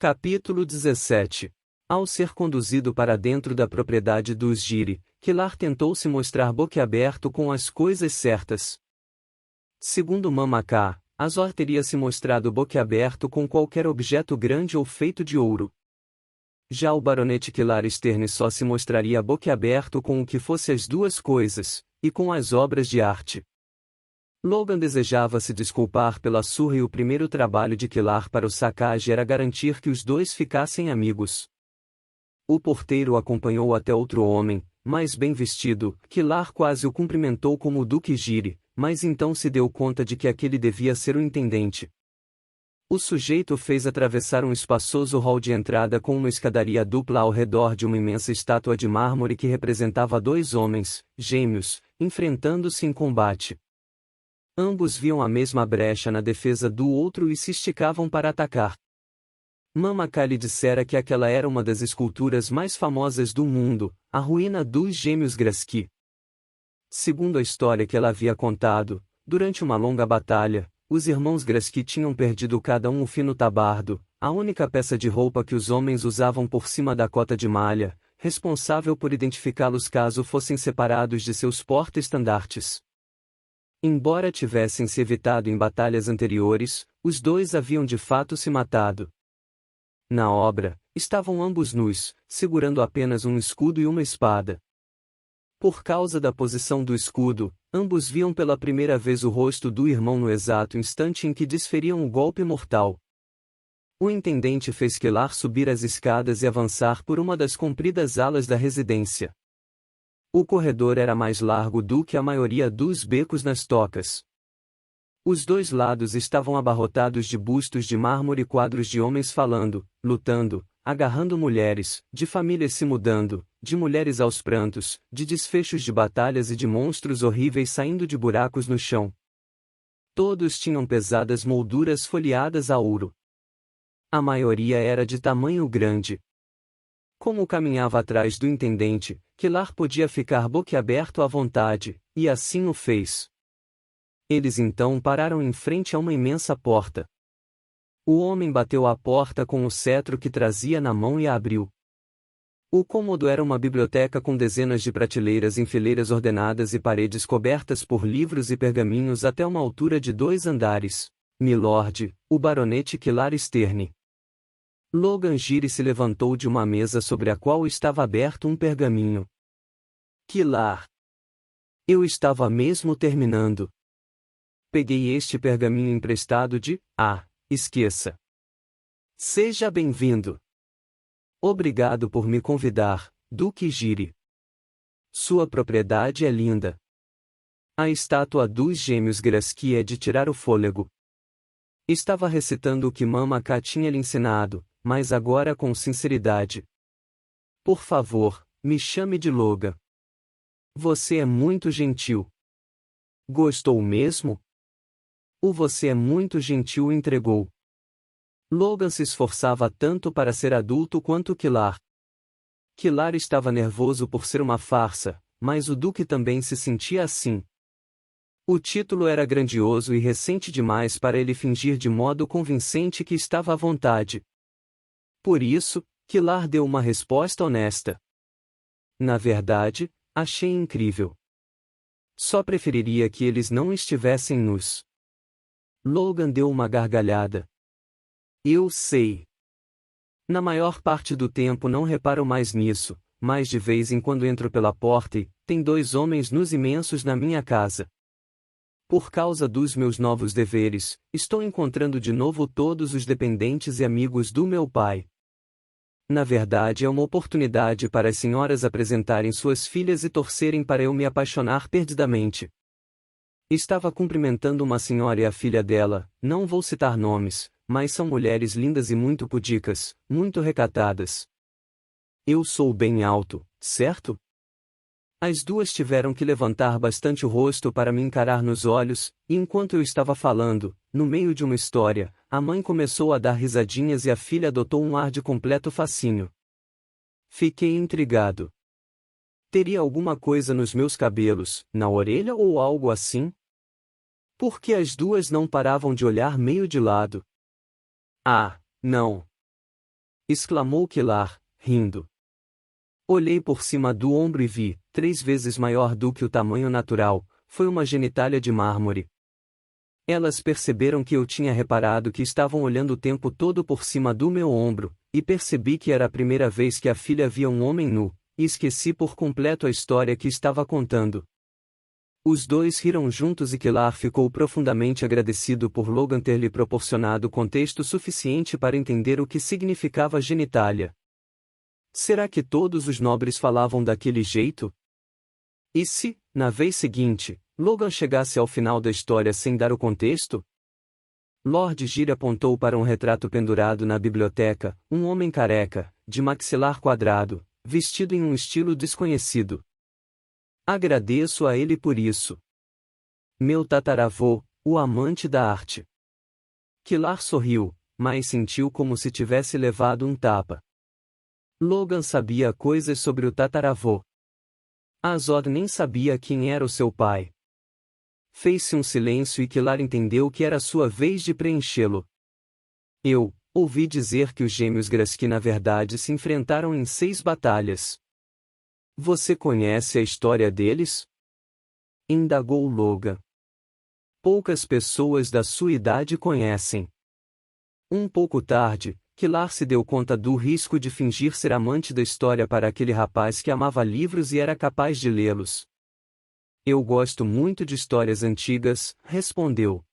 Capítulo 17. Ao ser conduzido para dentro da propriedade dos Giri, Kilar tentou se mostrar boquiaberto com as coisas certas. Segundo Mamaká, Azor teria se mostrado boquiaberto com qualquer objeto grande ou feito de ouro. Já o baronete Kilar Sterne só se mostraria boquiaberto com o que fosse as duas coisas, e com as obras de arte. Logan desejava se desculpar pela surra e o primeiro trabalho de Kilar para o Sakaj era garantir que os dois ficassem amigos. O porteiro acompanhou até outro homem, mais bem vestido. Kilar quase o cumprimentou como o Duque Giri, mas então se deu conta de que aquele devia ser o intendente. O sujeito fez atravessar um espaçoso hall de entrada com uma escadaria dupla ao redor de uma imensa estátua de mármore que representava dois homens, gêmeos, enfrentando-se em combate. Ambos viam a mesma brecha na defesa do outro e se esticavam para atacar. Mamaká lhe dissera que aquela era uma das esculturas mais famosas do mundo, a ruína dos gêmeos Grasky. Segundo a história que ela havia contado, durante uma longa batalha, os irmãos Grasky tinham perdido cada um o fino tabardo, a única peça de roupa que os homens usavam por cima da cota de malha, responsável por identificá-los caso fossem separados de seus porta-estandartes. Embora tivessem se evitado em batalhas anteriores, os dois haviam de fato se matado. Na obra, estavam ambos nus, segurando apenas um escudo e uma espada. Por causa da posição do escudo, ambos viam pela primeira vez o rosto do irmão no exato instante em que desferiam o golpe mortal. O intendente fez Kilar subir as escadas e avançar por uma das compridas alas da residência. O corredor era mais largo do que a maioria dos becos nas tocas. Os dois lados estavam abarrotados de bustos de mármore e quadros de homens falando, lutando, agarrando mulheres, de famílias se mudando, de mulheres aos prantos, de desfechos de batalhas e de monstros horríveis saindo de buracos no chão. Todos tinham pesadas molduras folheadas a ouro. A maioria era de tamanho grande. Como caminhava atrás do intendente, Kilar podia ficar boquiaberto à vontade, e assim o fez. Eles então pararam em frente a uma imensa porta. O homem bateu à porta com o cetro que trazia na mão e a abriu. O cômodo era uma biblioteca com dezenas de prateleiras em fileiras ordenadas e paredes cobertas por livros e pergaminhos até uma altura de 2 andares. Milord, o baronete Kilar Sterne. Logan Giri se levantou de uma mesa sobre a qual estava aberto um pergaminho. Kilar. Eu estava mesmo terminando. Peguei este pergaminho emprestado de... esqueça. Seja bem-vindo. Obrigado por me convidar, Duque Giri. Sua propriedade é linda. A estátua dos gêmeos Grasky é de tirar o fôlego. Estava recitando o que Mamaká tinha lhe ensinado, mas agora com sinceridade. Por favor, me chame de Logan. Você é muito gentil. Gostou mesmo? O você é muito gentil entregou. Logan se esforçava tanto para ser adulto quanto Kilar. Kilar estava nervoso por ser uma farsa, mas o Duque também se sentia assim. O título era grandioso e recente demais para ele fingir de modo convincente que estava à vontade. Por isso, Kilar deu uma resposta honesta. Na verdade, achei incrível. Só preferiria que eles não estivessem nus. Logan deu uma gargalhada. Eu sei. Na maior parte do tempo não reparo mais nisso, mas de vez em quando entro pela porta e tem 2 homens nus imensos na minha casa. Por causa dos meus novos deveres, estou encontrando de novo todos os dependentes e amigos do meu pai. Na verdade é uma oportunidade para as senhoras apresentarem suas filhas e torcerem para eu me apaixonar perdidamente. Estava cumprimentando uma senhora e a filha dela, não vou citar nomes, mas são mulheres lindas e muito pudicas, muito recatadas. Eu sou bem alto, certo? As duas tiveram que levantar bastante o rosto para me encarar nos olhos, e enquanto eu estava falando, no meio de uma história, a mãe começou a dar risadinhas e a filha adotou um ar de completo fascínio. Fiquei intrigado. Teria alguma coisa nos meus cabelos, na orelha ou algo assim? Por que as duas não paravam de olhar meio de lado? Ah, não. exclamou Kilar, rindo. Olhei por cima do ombro e vi, 3 vezes maior do que o tamanho natural, foi uma genitália de mármore. Elas perceberam que eu tinha reparado que estavam olhando o tempo todo por cima do meu ombro, e percebi que era a primeira vez que a filha via um homem nu, e esqueci por completo a história que estava contando. Os dois riram juntos e Kilar ficou profundamente agradecido por Logan ter lhe proporcionado contexto suficiente para entender o que significava genitália. Será que todos os nobres falavam daquele jeito? E se, na vez seguinte, Logan chegasse ao final da história sem dar o contexto? Lord Gire apontou para um retrato pendurado na biblioteca, um homem careca, de maxilar quadrado, vestido em um estilo desconhecido. Agradeço a ele por isso. Meu tataravô, o amante da arte. Kilar sorriu, mas sentiu como se tivesse levado um tapa. Logan sabia coisas sobre o tataravô. Azor nem sabia quem era o seu pai. Fez-se um silêncio e Kilar entendeu que era sua vez de preenchê-lo. Eu ouvi dizer que os gêmeos Grasky na verdade se enfrentaram em 6 batalhas. Você conhece a história deles? Indagou Logan. Poucas pessoas da sua idade conhecem. Um pouco tarde, Kilar se deu conta do risco de fingir ser amante da história para aquele rapaz que amava livros e era capaz de lê-los. Eu gosto muito de histórias antigas, respondeu.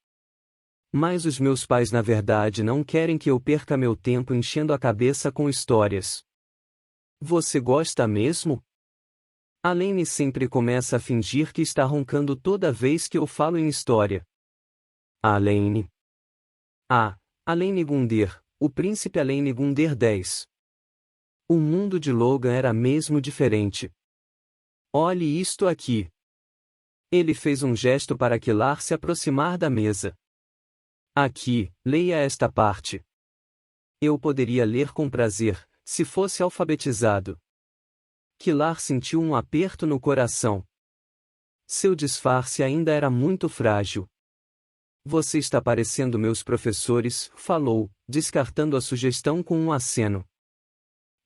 Mas os meus pais na verdade não querem que eu perca meu tempo enchendo a cabeça com histórias. Você gosta mesmo? Alaine sempre começa a fingir que está roncando toda vez que eu falo em história. Alaine. Ah, Alaine Gunder, o príncipe Alaine Gunder 10. O mundo de Logan era mesmo diferente. Olhe isto aqui. Ele fez um gesto para Kilar se aproximar da mesa. Aqui, leia esta parte. Eu poderia ler com prazer, se fosse alfabetizado. Kilar sentiu um aperto no coração. Seu disfarce ainda era muito frágil. Você está parecendo meus professores, falou, descartando a sugestão com um aceno.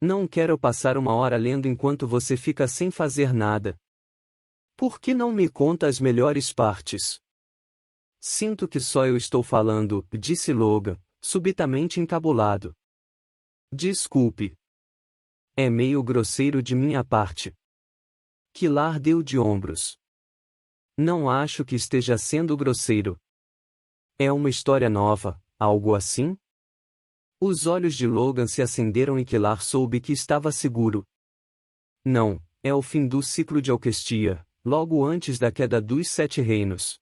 Não quero passar uma hora lendo enquanto você fica sem fazer nada. Por que não me conta as melhores partes? Sinto que só eu estou falando, disse Logan, subitamente encabulado. Desculpe. É meio grosseiro de minha parte. Kilar deu de ombros. Não acho que esteja sendo grosseiro. É uma história nova, algo assim? Os olhos de Logan se acenderam e Kilar soube que estava seguro. Não, é o fim do ciclo de Alquestia, logo antes da queda dos 7 reinos.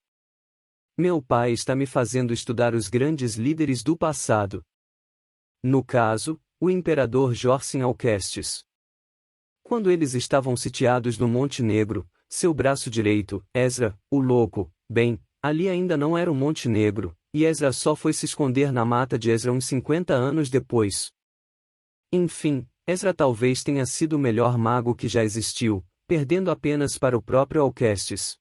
Meu pai está me fazendo estudar os grandes líderes do passado. No caso, o imperador Jorsin Alquestis. Quando eles estavam sitiados no Monte Negro, seu braço direito, Ezra, o louco, bem, ali ainda não era o Monte Negro, e Ezra só foi se esconder na mata de Ezra uns 50 anos depois. Enfim, Ezra talvez tenha sido o melhor mago que já existiu, perdendo apenas para o próprio Alquestis.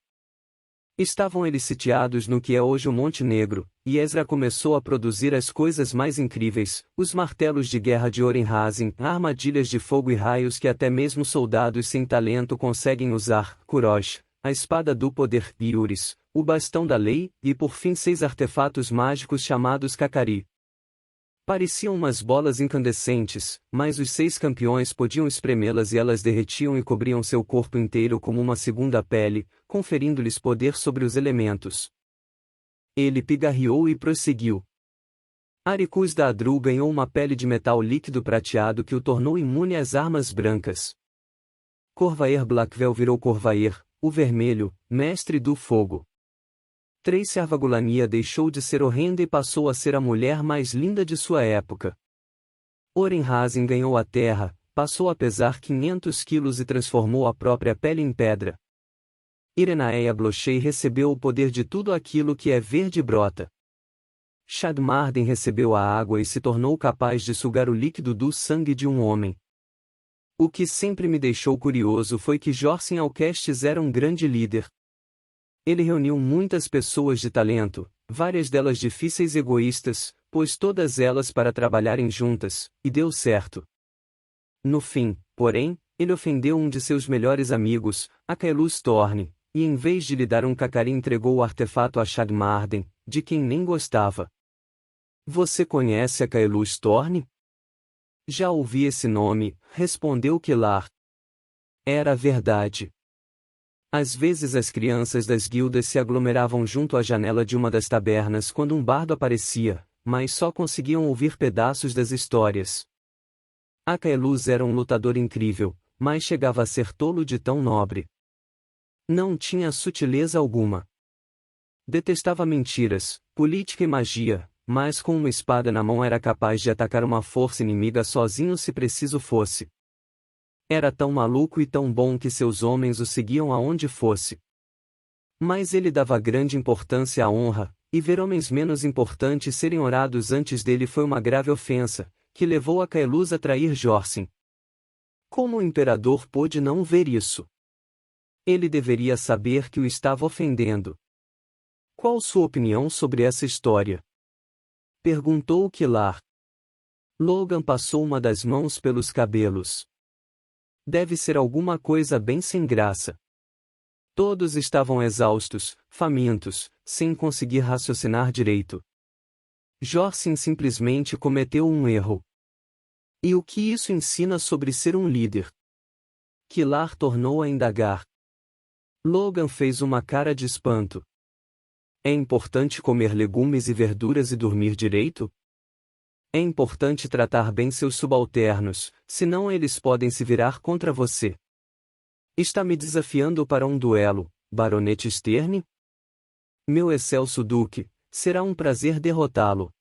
Estavam eles sitiados no que é hoje o Monte Negro, e Ezra começou a produzir as coisas mais incríveis, os martelos de guerra de Orenhazin, armadilhas de fogo e raios que até mesmo soldados sem talento conseguem usar, Kurosh, a espada do poder, Iuris, o bastão da lei, e por fim 6 artefatos mágicos chamados Kakari. Pareciam umas bolas incandescentes, mas os 6 campeões podiam espremê-las e elas derretiam e cobriam seu corpo inteiro como uma segunda pele, conferindo-lhes poder sobre os elementos. Ele pigarreou e prosseguiu. Aricus da Adru ganhou uma pele de metal líquido prateado que o tornou imune às armas brancas. Corvair Blackvel virou Corvair, o vermelho, mestre do fogo. Tracy Arvagulania deixou de ser horrenda e passou a ser a mulher mais linda de sua época. Orenhazin ganhou a terra, passou a pesar 500 quilos e transformou a própria pele em pedra. Irenaea Blochei recebeu o poder de tudo aquilo que é verde e brota. Shadmarden recebeu a água e se tornou capaz de sugar o líquido do sangue de um homem. O que sempre me deixou curioso foi que Jorsin Alquestis era um grande líder. Ele reuniu muitas pessoas de talento, várias delas difíceis e egoístas, pôs todas elas para trabalharem juntas, e deu certo. No fim, porém, ele ofendeu um de seus melhores amigos, a Caelus Thorne, e em vez de lhe dar um cacari entregou o artefato a Shadmarden, de quem nem gostava. Você conhece a Caelus Thorne? Já ouvi esse nome, respondeu Kilar. Era verdade. Às vezes as crianças das guildas se aglomeravam junto à janela de uma das tabernas quando um bardo aparecia, mas só conseguiam ouvir pedaços das histórias. A Caelus era um lutador incrível, mas chegava a ser tolo de tão nobre. Não tinha sutileza alguma. Detestava mentiras, política e magia, mas com uma espada na mão era capaz de atacar uma força inimiga sozinho se preciso fosse. Era tão maluco e tão bom que seus homens o seguiam aonde fosse. Mas ele dava grande importância à honra, e ver homens menos importantes serem orados antes dele foi uma grave ofensa, que levou a Caelus a trair Jorsin. Como o imperador pôde não ver isso? Ele deveria saber que o estava ofendendo. Qual sua opinião sobre essa história? Perguntou Kilar. Logan passou uma das mãos pelos cabelos. Deve ser alguma coisa bem sem graça. Todos estavam exaustos, famintos, sem conseguir raciocinar direito. Jorsin simplesmente cometeu um erro. E o que isso ensina sobre ser um líder? Kilar tornou a indagar. Logan fez uma cara de espanto. É importante comer legumes e verduras e dormir direito? É importante tratar bem seus subalternos, senão eles podem se virar contra você. Está me desafiando para um duelo, Baronete Sterne? Meu excelso duque, será um prazer derrotá-lo.